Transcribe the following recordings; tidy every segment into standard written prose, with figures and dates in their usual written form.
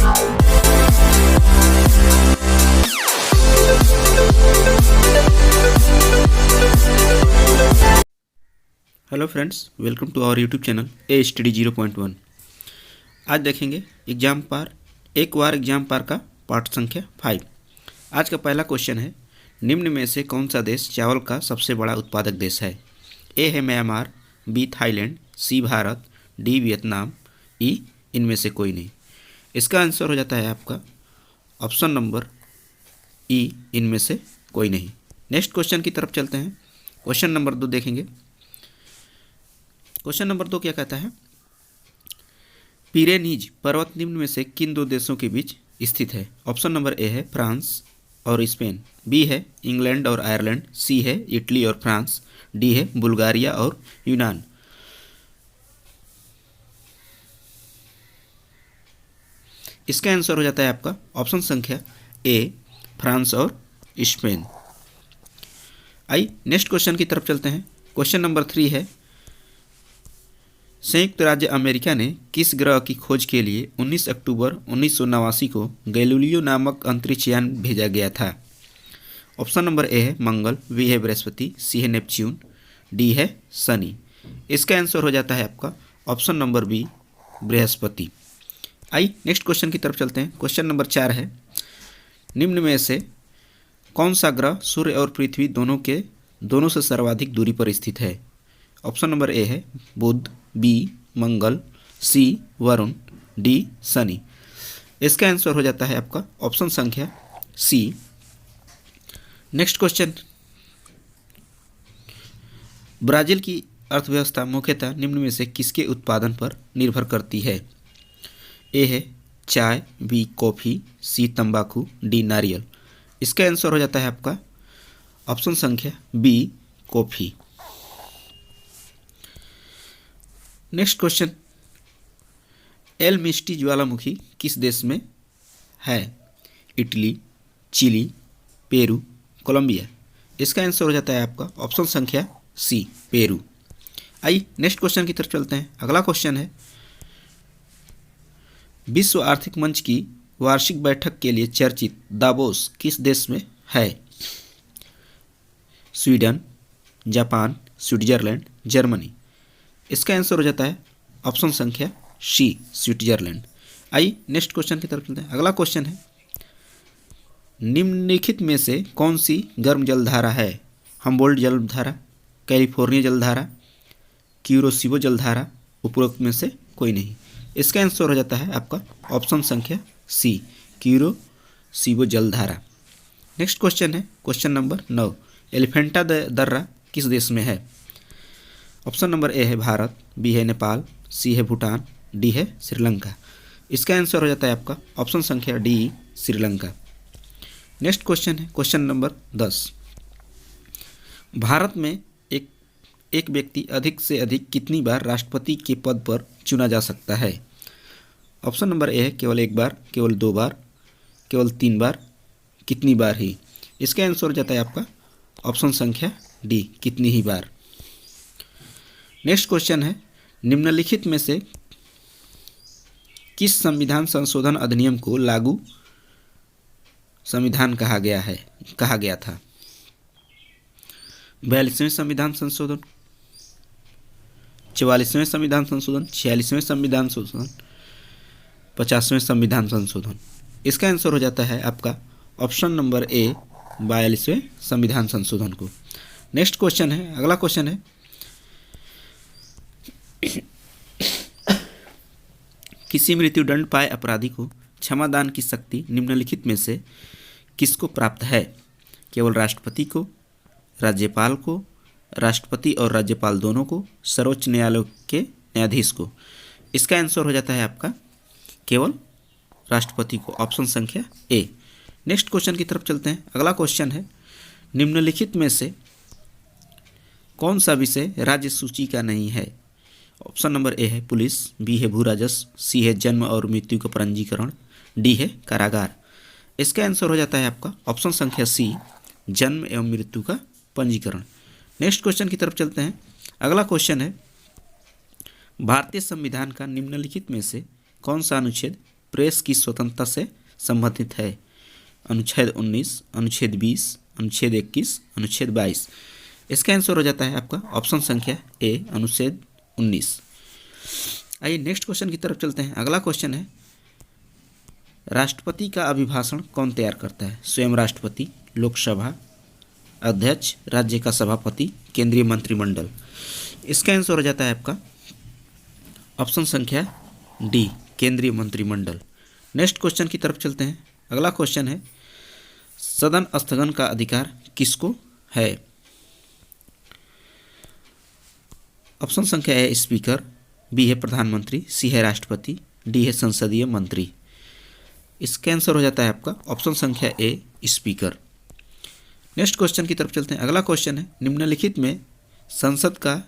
Hello friends, welcome to our YouTube channel A study 0.1। आज देखेंगे exam पार का पाठ संख्या 5। आज का पहला क्वेश्चन है, निम्न में से कौन सा देश चावल का सबसे बड़ा उत्पादक देश है? ए है म्यांमार, बी थाईलैंड, सी भारत, डी वियतनाम, ई इनमें से कोई नहीं। इसका आंसर हो जाता है आपका ऑप्शन नंबर ई, इनमें से कोई नहीं। नेक्स्ट क्वेश्चन की तरफ चलते हैं। क्वेश्चन नंबर 2 देखेंगे। क्वेश्चन नंबर 2 क्या कहता है? पिरेनीज पर्वत निम्न में से किन दो देशों के बीच स्थित है? ऑप्शन नंबर ए है फ्रांस और स्पेन, बी है इंग्लैंड और आयरलैंड, सी है इटली और फ्रांस, डी है बुल्गारिया और यूनान। इसका आंसर हो जाता है आपका ऑप्शन संख्या ए, फ्रांस और स्पेन। आइए नेक्स्ट क्वेश्चन की तरफ चलते हैं। क्वेश्चन नंबर 3 है, संयुक्त राज्य अमेरिका ने किस ग्रह की खोज के लिए 19 अक्टूबर 1989 को गैलीलियो नामक अंतरिक्ष यान भेजा गया था? ऑप्शन नंबर ए है मंगल, बी है बृहस्पति, सी है नेपच्यून, डी है शनि। इसका आंसर हो जाता है आपका ऑप्शन नंबर बी, बृहस्पति। आइए नेक्स्ट क्वेश्चन की तरफ चलते हैं। क्वेश्चन नंबर 4 है, निम्न में से कौन सा ग्रह सूर्य और पृथ्वी दोनों से सर्वाधिक दूरी पर स्थित है? ऑप्शन नंबर ए है बुध, बी मंगल, सी वरुण, डी शनि। इसका आंसर हो जाता है आपका ऑप्शन संख्या सी। नेक्स्ट क्वेश्चन, ब्राजील की अर्थव्यवस्था मुख्यतः निम्न में से किसके उत्पादन पर निर्भर करती है? ए है चाय, बी कॉफ़ी, सी तंबाकू, डी नारियल। इसका आंसर हो जाता है आपका ऑप्शन संख्या B, coffee. Next question, El Misti ज्वालामुखी किस देश में है? Italy, Chile, Peru, Colombia. इसका आंसर हो जाता है आपका ऑप्शन संख्या सी, पेरू। आइए नेक्स्ट क्वेश्चन की तरफ चलते हैं। अगला क्वेश्चन है, विश्व आर्थिक मंच की वार्षिक बैठक के लिए चर्चित दावोस किस देश में है? Sweden, Japan, Switzerland, Germany. इसका आंसर हो जाता है ऑप्शन संख्या सी, स्विट्जरलैंड। आइए नेक्स्ट क्वेश्चन की तरफ चलते हैं। अगला क्वेश्चन है, निम्नलिखित में से कौन सी गर्म जलधारा है? हम्बोल्ट जलधारा, कैलिफोर्निया जलधारा, क्यूरोसिबो जलधारा, उपरोक्त में से कोई नहीं। इसका आंसर हो जाता है आपका ऑप्शन संख्या सी, क्यूरोसिबो जलधारा। नेक्स्ट क्वेश्चन है क्वेश्चन नंबर 9, एलिफेंटा दर्रा किस देश में है? ऑप्शन नंबर ए है भारत, बी है नेपाल, सी है भूटान, डी है श्रीलंका। इसका आंसर हो जाता है आपका ऑप्शन संख्या डी, श्रीलंका। नेक्स्ट क्वेश्चन है क्वेश्चन नंबर 10, भारत में एक व्यक्ति अधिक से अधिक कितनी बार राष्ट्रपति के पद पर चुना जा सकता है? ऑप्शन नंबर ए है केवल एक बार, केवल 2 बार, केवल 3 बार, कितनी बार ही। इसका आंसर हो जाता है आपका ऑप्शन संख्या डी, कितनी ही बार। नेक्स्ट क्वेश्चन है, निम्नलिखित में से किस संविधान संशोधन अधिनियम को लागू संविधान कहा गया था? 42वें संविधान संशोधन, 44वें संविधान संशोधन, 46वें संविधान संशोधन, 50वें संविधान संशोधन। इसका आंसर हो जाता है आपका ऑप्शन नंबर ए, 42वें संविधान संशोधन को। नेक्स्ट क्वेश्चन है, अगला क्वेश्चन है, किसी मृत्युदंड पाए अपराधी को क्षमादान की शक्ति निम्नलिखित में से किसको प्राप्त है? केवल राष्ट्रपति को, राज्यपाल को, राष्ट्रपति और राज्यपाल दोनों को, सर्वोच्च न्यायालय के न्यायाधीश को। इसका आंसर हो जाता है आपका केवल राष्ट्रपति को, ऑप्शन संख्या ए। नेक्स्ट क्वेश्चन की तरफ चलते हैं। अगला क्वेश्चन है, निम्नलिखित में से कौन सा विषय राज्य सूची का नहीं है? ऑप्शन नंबर ए है पुलिस, बी है भू राजस्व, सी है जन्म और मृत्यु का पंजीकरण, डी है कारागार। इसका आंसर हो जाता है आपका ऑप्शन संख्या सी, जन्म एवं मृत्यु का पंजीकरण। नेक्स्ट क्वेश्चन की तरफ चलते हैं। अगला क्वेश्चन है, भारतीय संविधान का निम्नलिखित में से कौन सा अनुच्छेद प्रेस की स्वतंत्रता से संबंधित है? अनुच्छेद 19, अनुच्छेद 20, अनुच्छेद 21, अनुच्छेद 22। इसका आंसर हो जाता है आपका ऑप्शन संख्या ए, अनुच्छेद 19। आइए नेक्स्ट क्वेश्चन की तरफ चलते हैं। अगला क्वेश्चन है, राष्ट्रपति का अभिभाषण कौन तैयार करता है? स्वयं राष्ट्रपति, लोकसभा अध्यक्ष, राज्य का सभापति, केंद्रीय मंत्रिमंडल। इसका आंसर हो जाता है आपका ऑप्शन संख्या डी, केंद्रीय मंत्रिमंडल। नेक्स्ट क्वेश्चन की तरफ चलते हैं। अगला क्वेश्चन है, सदन स्थगन का अधिकार किसको है? ऑप्शन संख्या ए स्पीकर, बी है प्रधानमंत्री, सी है राष्ट्रपति, डी है संसदीय मंत्री। इसका आंसर हो जाता है आपका ऑप्शन संख्या ए स्पीकर। नेक्स्ट क्वेश्चन की तरफ चलते हैं। अगला क्वेश्चन है, निम्नलिखित में संसद का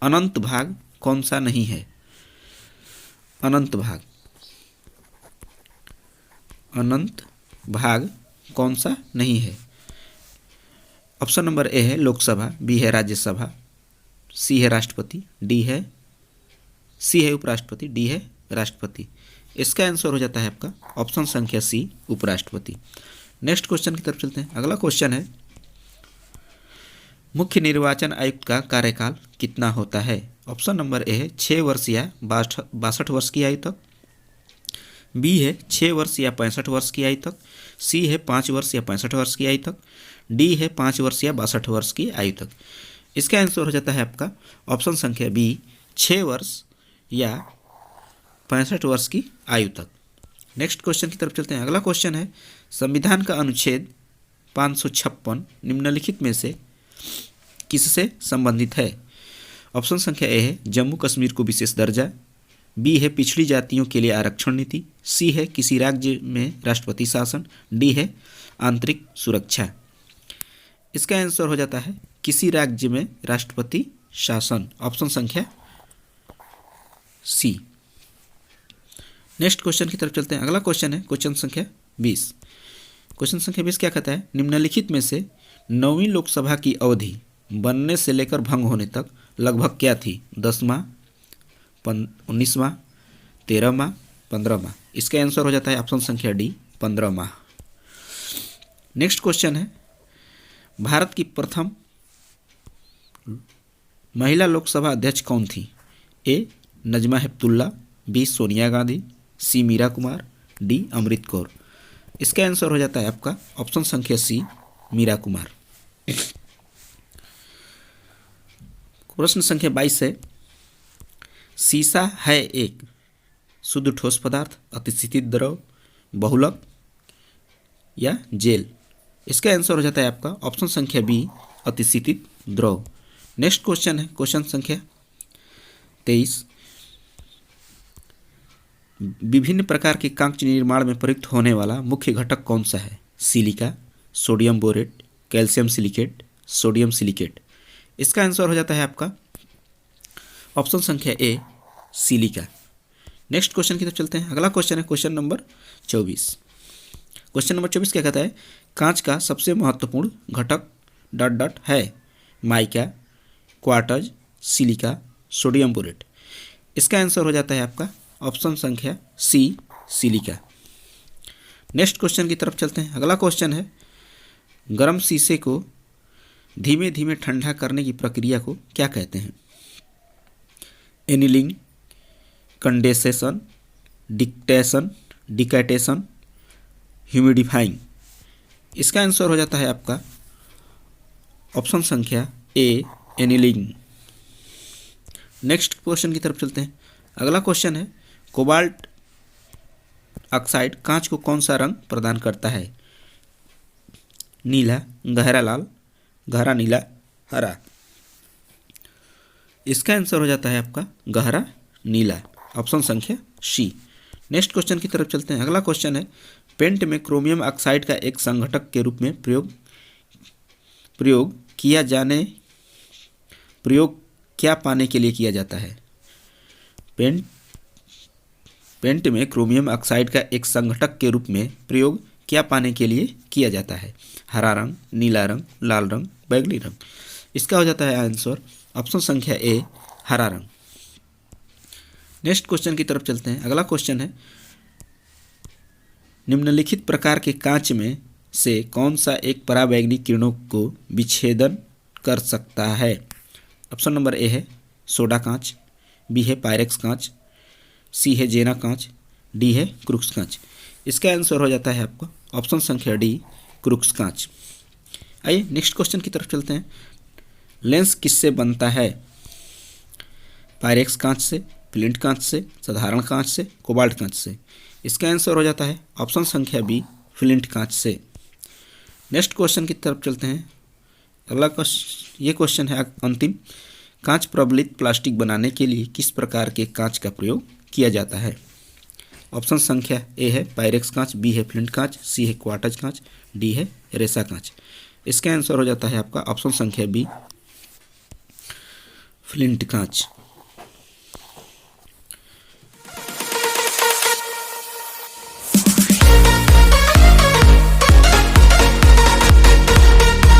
अनंत भाग कौन सा नहीं है? अनंत भाग, अनंत भाग कौन सा नहीं है? ऑप्शन नंबर ए है लोकसभा, बी है राज्यसभा, सी है राष्ट्रपति, सी है उपराष्ट्रपति, डी है राष्ट्रपति। इसका आंसर हो जाता है आपका ऑप्शन संख्या सी, उपराष्ट्रपति। नेक्स्ट क्वेश्चन की तरफ चलते हैं। अगला क्वेश्चन है, मुख्य निर्वाचन आयुक्त का कार्यकाल कितना होता है? ऑप्शन नंबर ए है 6 वर्ष या 62 वर्ष की आयु तक, बी है 6 वर्ष या 65 वर्ष की आयु तक, सी है 5 वर्ष या 65 वर्ष की आयु तक, डी है 5 वर्ष या 62 वर्ष की आयु तक। इसका आंसर हो जाता है आपका ऑप्शन संख्या बी, 6 वर्ष या 65 वर्ष की आयु तक। नेक्स्ट क्वेश्चन की तरफ चलते हैं। अगला क्वेश्चन है, संविधान का अनुच्छेद 556 निम्नलिखित में से किससे संबंधित है? ऑप्शन संख्या ए है जम्मू कश्मीर को विशेष दर्जा, बी है पिछड़ी जातियों के लिए आरक्षण नीति, सी है किसी राज्य में राष्ट्रपति शासन, डी है आंतरिक सुरक्षा। इसका आंसर हो जाता है किसी राज्य में राष्ट्रपति शासन, ऑप्शन संख्या सी। नेक्स्ट क्वेश्चन की तरफ चलते हैं। अगला क्वेश्चन है क्वेश्चन संख्या 20। क्वेश्चन संख्या 20 क्या कहता है, निम्नलिखित में से 9वीं लोकसभा की अवधि बनने से लेकर भंग होने तक लगभग क्या थी? 10 माह, 19 माह, 13 माह, 15 माह। इसका आंसर हो जाता है ऑप्शन संख्या डी, 15 माह। नेक्स्ट क्वेश्चन है, भारत की प्रथम महिला लोकसभा अध्यक्ष कौन थी? ए नजमा हेपतुल्ला, बी सोनिया गांधी, सी मीरा कुमार, डी अमृत कौर। इसका आंसर हो जाता है आपका ऑप्शन संख्या सी, मीरा कुमार। प्रश्न संख्या 22 है, सीसा है एक शुद्ध ठोस पदार्थ, अतिशीतित द्रव, बहुलक या जेल? इसका आंसर हो जाता है आपका ऑप्शन संख्या बी, अतिशीतित द्रव। नेक्स्ट क्वेश्चन है क्वेश्चन संख्या 23, विभिन्न प्रकार के कांच निर्माण में प्रयुक्त होने वाला मुख्य घटक कौन सा है? Silica, sodium borate, calcium silicate, sodium silicate. इसका आंसर हो जाता है आपका ऑप्शन संख्या ए, सिलिका। नेक्स्ट क्वेश्चन की तरफ चलते हैं। अगला क्वेश्चन है क्वेश्चन नंबर 24। क्वेश्चन नंबर 24 क्या कहता है, कांच का सबसे महत्वपूर्ण घटक डॉट डॉट है? Mica, quartz, silica, sodium borate. इसका आंसर हो जाता है आपका ऑप्शन संख्या सी, सिलिका। नेक्स्ट क्वेश्चन की तरफ चलते हैं। अगला क्वेश्चन है, गर्म शीशे को धीमे धीमे ठंडा करने की प्रक्रिया को क्या कहते हैं? Annealing, condensation, decantation, humidifying. इसका आंसर हो जाता है आपका ऑप्शन संख्या ए, एनीलिंग। नेक्स्ट क्वेश्चन की तरफ चलते हैं। अगला क्वेश्चन है, कोबाल्ट ऑक्साइड कांच को कौन सा रंग प्रदान करता है? नीला, गहरा लाल, गहरा नीला, हरा। इसका आंसर हो जाता है आपका गहरा नीला, ऑप्शन संख्या सी। नेक्स्ट क्वेश्चन की तरफ चलते हैं। अगला क्वेश्चन है, पेंट में क्रोमियम ऑक्साइड का एक संघटक के रूप में प्रयोग क्या पाने के लिए किया जाता है? पेंट में क्रोमियम ऑक्साइड का एक संघटक के रूप में प्रयोग क्या पाने के लिए किया जाता है? हरा रंग, नीला रंग, लाल रंग, बैगनी रंग। इसका हो जाता है आंसर ऑप्शन संख्या ए, हरा रंग। नेक्स्ट क्वेश्चन की तरफ चलते हैं। अगला क्वेश्चन है, निम्नलिखित प्रकार के कांच में से कौन सा एक पराबैंगनी किरणों को विच्छेदन कर सकता है? ऑप्शन नंबर ए है सोडा कांच, बी है पायरेक्स कांच, सी है जेना कांच, डी है क्रूक्स कांच। इसका आंसर हो जाता है आपका ऑप्शन संख्या डी, क्रूक्स कांच। आइए नेक्स्ट क्वेश्चन की तरफ चलते हैं। लेंस किससे बनता है? पायरेक्स कांच से, फ्लिंट कांच से, साधारण कांच से, कोबाल्ट कांच से। इसका आंसर हो जाता है ऑप्शन संख्या बी, फ्लिंट कांच से। नेक्स्ट क्वेश्चन की तरफ चलते हैं। अगला क्वेश्चन, ये क्वेश्चन है अंतिम। कांच प्रबलित प्लास्टिक बनाने के लिए किस प्रकार के कांच का प्रयोग किया जाता है? ऑप्शन संख्या ए है पायरेक्स कांच, बी है फ्लिंट कांच, सी है क्वार्टज कांच, डी है रेसा कांच। इसका आंसर हो जाता है आपका ऑप्शन संख्या बी, फ्लिंट कांच।